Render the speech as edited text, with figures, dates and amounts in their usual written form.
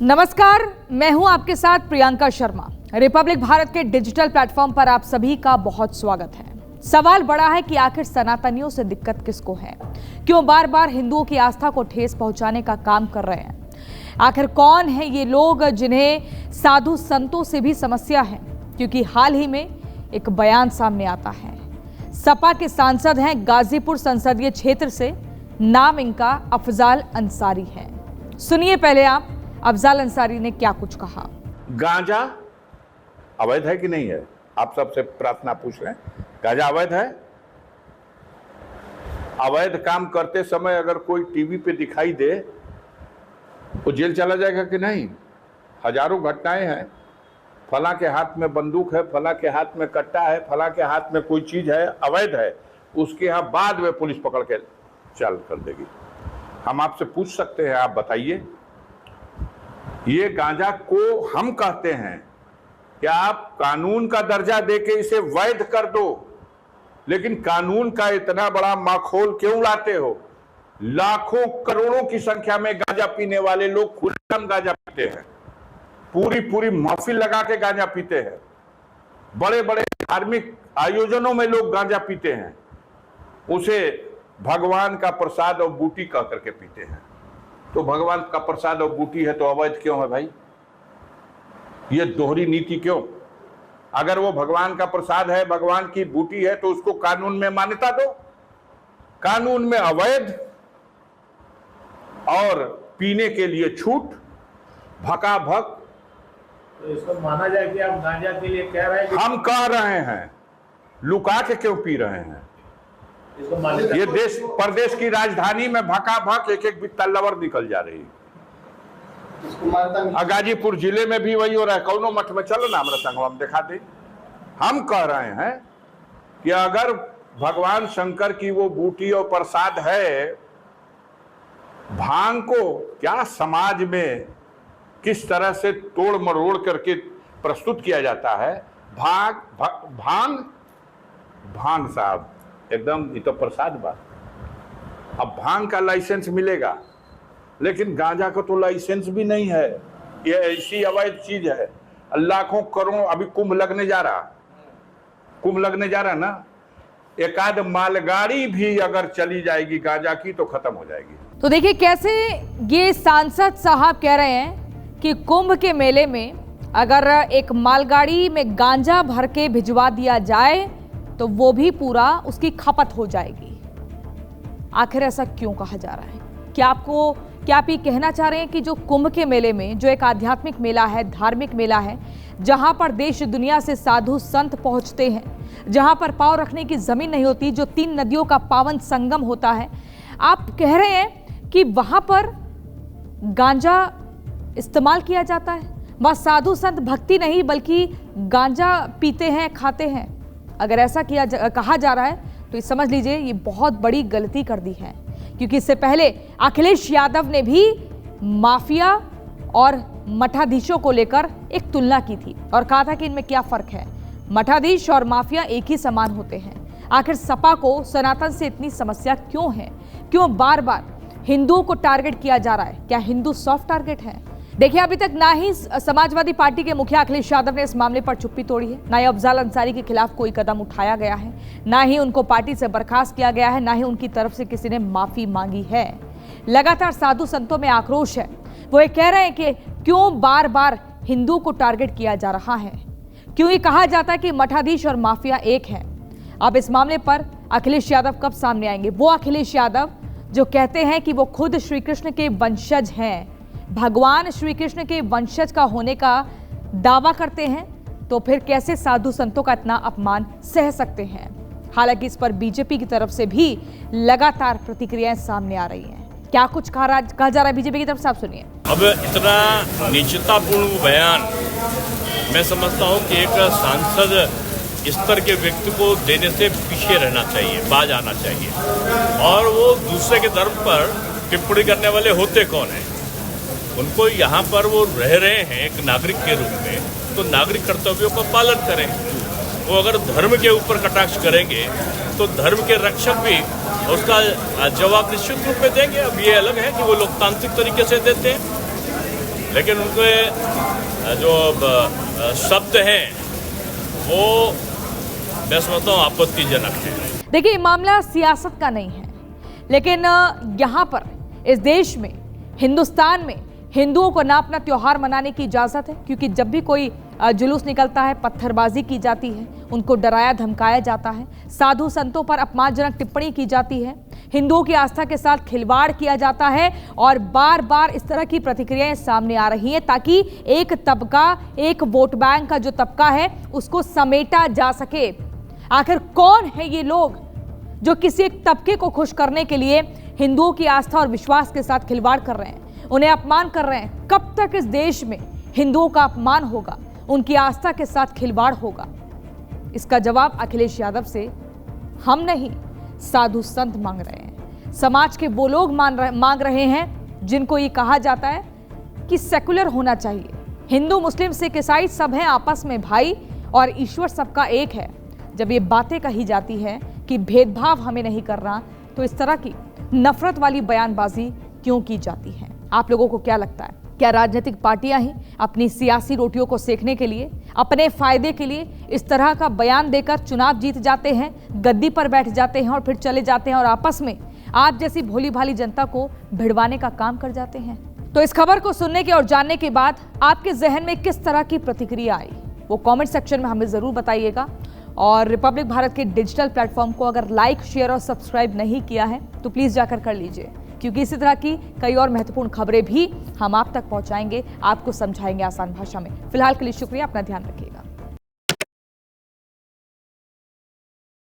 नमस्कार, मैं हूं आपके साथ प्रियंका शर्मा। रिपब्लिक भारत के डिजिटल प्लेटफॉर्म पर आप सभी का बहुत स्वागत है। सवाल बड़ा है कि आखिर सनातनियों से दिक्कत किसको है? क्यों बार बार हिंदुओं की आस्था को ठेस पहुंचाने का काम कर रहे हैं? आखिर कौन है ये लोग जिन्हें साधु संतों से भी समस्या है? क्योंकि हाल ही में एक बयान सामने आता है। सपा के सांसद हैं गाजीपुर संसदीय क्षेत्र से, नाम इनका अफजाल अंसारी है। सुनिए पहले आप अफजाल अंसारी ने क्या कुछ कहा। गांजा अवैध है कि नहीं है? आप सबसे प्रार्थना पूछ रहे हैं, गांजा अवैध है? अवैध काम करते समय अगर कोई टीवी पे दिखाई दे वो जेल चला जाएगा कि नहीं? हजारों घटनाएं हैं, फला के हाथ में बंदूक है, फला के हाथ में कट्टा है, फला के हाथ में कोई चीज है, अवैध है, उसके यहाँ बाद में पुलिस पकड़ के चाल कर देगी। हम आपसे पूछ सकते हैं, आप बताइए, ये गांजा को हम कहते हैं कि आप कानून का दर्जा देके इसे वैध कर दो, लेकिन कानून का इतना बड़ा माखौल क्यों लाते हो? लाखों करोड़ों की संख्या में गांजा पीने वाले लोग खुलेआम गांजा पीते हैं, पूरी महफिल लगा के गांजा पीते हैं, बड़े बड़े धार्मिक आयोजनों में लोग गांजा पीते हैं, उसे भगवान का प्रसाद और बूटी कह करके पीते हैं। तो भगवान का प्रसाद और बूटी है तो अवैध क्यों है भाई? ये दोहरी नीति क्यों? अगर वो भगवान का प्रसाद है, भगवान की बूटी है, तो उसको कानून में मान्यता दो। कानून में अवैध और पीने के लिए छूट, भकाभक। तो इसको माना जाए कि आप गांजा के लिए कह रहे हैं? हम कह रहे हैं, लुका के क्यों पी रहे हैं? ये देश प्रदेश की राजधानी में भकाभक एक एक बित्ता लवर निकल जा रही है। गाजीपुर जिले में भी वही हो रहा है। कौनो मठ में चलो ना, हमारा संग हम दिखा दे। हम कह रहे हैं कि अगर भगवान शंकर की वो बूटी और प्रसाद है, भांग को क्या समाज में किस तरह से तोड़ मरोड़ करके प्रस्तुत किया जाता है। भांग साहब एकदम, ये तो प्रसाद बात। अब भांग का लाइसेंस मिलेगा, लेकिन गांजा को तो लाइसेंस भी नहीं है। ये ऐसी अवैध चीज है। लाखों करोड़, अभी कुंभ लगने जा रहा ना, एक आध मालगाड़ी भी अगर चली जाएगी गांजा की तो खत्म हो जाएगी। तो देखिए कैसे ये सांसद साहब कह रहे हैं कि कुंभ के मेले में अगर एक मालगाड़ी में गांजा भर के भिजवा दिया जाए तो वो भी पूरा उसकी खपत हो जाएगी। आखिर ऐसा क्यों कहा जा रहा है? क्या आप ये कहना चाह रहे हैं कि जो कुंभ के मेले में, जो एक आध्यात्मिक मेला है, धार्मिक मेला है, जहां पर देश दुनिया से साधु संत पहुंचते हैं, जहां पर पांव रखने की जमीन नहीं होती, जो 3 नदियों का पावन संगम होता है, आप कह रहे हैं कि वहां पर गांजा इस्तेमाल किया जाता है? वह साधु संत भक्ति नहीं बल्कि गांजा पीते हैं, खाते हैं। अगर ऐसा कहा जा रहा है तो ये समझ लीजिए ये बहुत बड़ी गलती कर दी है, क्योंकि इससे पहले अखिलेश यादव ने भी माफिया और मठाधीशों को लेकर एक तुलना की थी और कहा था कि इनमें क्या फर्क है। मठाधीश और माफिया एक ही समान होते हैं। आखिर सपा को सनातन से इतनी समस्या क्यों है? क्यों बार बार हिंदुओं को टारगेट किया जा रहा है? क्या हिंदू सॉफ्ट टारगेट है? देखिए, अभी तक ना ही समाजवादी पार्टी के मुखिया अखिलेश यादव ने इस मामले पर चुप्पी तोड़ी है, ना ही अफजाल अंसारी के खिलाफ कोई कदम उठाया गया है, ना ही उनको पार्टी से बर्खास्त किया गया है, ना ही उनकी तरफ से किसी ने माफी मांगी है। लगातार साधु संतों में आक्रोश है। वो ये कह रहे हैं कि क्यों बार बार हिंदुओं को टारगेट किया जा रहा है, क्यों ये कहा जाता है कि मठाधीश और माफिया एक है। अब इस मामले पर अखिलेश यादव कब सामने आएंगे? वो अखिलेश यादव जो कहते हैं कि वो खुद श्री कृष्ण के वंशज हैं, भगवान श्री कृष्ण के वंशज का होने का दावा करते हैं, तो फिर कैसे साधु संतों का इतना अपमान सह सकते हैं? हालांकि इस पर बीजेपी की तरफ से भी लगातार प्रतिक्रियाएं सामने आ रही हैं। क्या कुछ कहा जा रहा है बीजेपी की तरफ से, आप सुनिए। अब इतना नीचतापूर्ण बयान मैं समझता हूं कि एक सांसद स्तर के व्यक्ति को देने से पीछे रहना चाहिए, बाज आना चाहिए। और वो दूसरे के धर्म पर टिप्पणी करने वाले होते कौन है? उनको यहाँ पर वो रह रहे हैं एक नागरिक के रूप में, तो नागरिक कर्तव्यों का पालन करें। वो अगर धर्म के ऊपर कटाक्ष करेंगे तो धर्म के रक्षक भी उसका जवाब निश्चित रूप में देंगे। अब ये अलग है कि वो लोकतांत्रिक तरीके से देते हैं, लेकिन उनके जो शब्द हैं वो मैं समझता हूँ आपत्तिजनक है। देखिए, ये मामला सियासत का नहीं है, लेकिन यहाँ पर इस देश में, हिंदुस्तान में हिंदुओं को ना अपना त्योहार मनाने की इजाज़त है, क्योंकि जब भी कोई जुलूस निकलता है पत्थरबाजी की जाती है, उनको डराया धमकाया जाता है, साधु संतों पर अपमानजनक टिप्पणी की जाती है, हिंदुओं की आस्था के साथ खिलवाड़ किया जाता है और बार बार इस तरह की प्रतिक्रियाएं सामने आ रही हैं ताकि एक तबका, एक वोट बैंक का जो तबका है उसको समेटा जा सके। आखिर कौन है ये लोग जो किसी एक तबके को खुश करने के लिए हिंदुओं की आस्था और विश्वास के साथ खिलवाड़ कर रहे हैं, उन्हें अपमान कर रहे हैं? कब तक इस देश में हिंदुओं का अपमान होगा, उनकी आस्था के साथ खिलवाड़ होगा? इसका जवाब अखिलेश यादव से हम नहीं, साधु संत मांग रहे हैं। समाज के वो लोग मांग रहे हैं जिनको ये कहा जाता है कि सेकुलर होना चाहिए। हिंदू, मुस्लिम, सिख, ईसाई सब हैं आपस में भाई और ईश्वर सबका एक है। जब ये बातें कही जाती है कि भेदभाव हमें नहीं करना, तो इस तरह की नफरत वाली बयानबाजी क्यों की जाती है? आप लोगों को क्या लगता है? क्या राजनीतिक पार्टियां ही अपनी सियासी रोटियों को सेकने के लिए, अपने फायदे के लिए इस तरह का बयान देकर चुनाव जीत जाते हैं, गद्दी पर बैठ जाते हैं और फिर चले जाते हैं और आपस में आप जैसी भोली भाली जनता को भिड़वाने का काम कर जाते हैं? तो इस खबर को सुनने के और जानने के बाद आपके जहन में किस तरह की प्रतिक्रिया आई, वो कमेंट सेक्शन में हमें जरूर बताइएगा। और रिपब्लिक भारत के डिजिटल प्लेटफॉर्म को अगर लाइक, शेयर और सब्सक्राइब नहीं किया है तो प्लीज़ जाकर कर लीजिए, क्योंकि इसी तरह की कई और महत्वपूर्ण खबरें भी हम आप तक पहुंचाएंगे, आपको समझाएंगे आसान भाषा में। फिलहाल के लिए शुक्रिया, अपना ध्यान रखिए।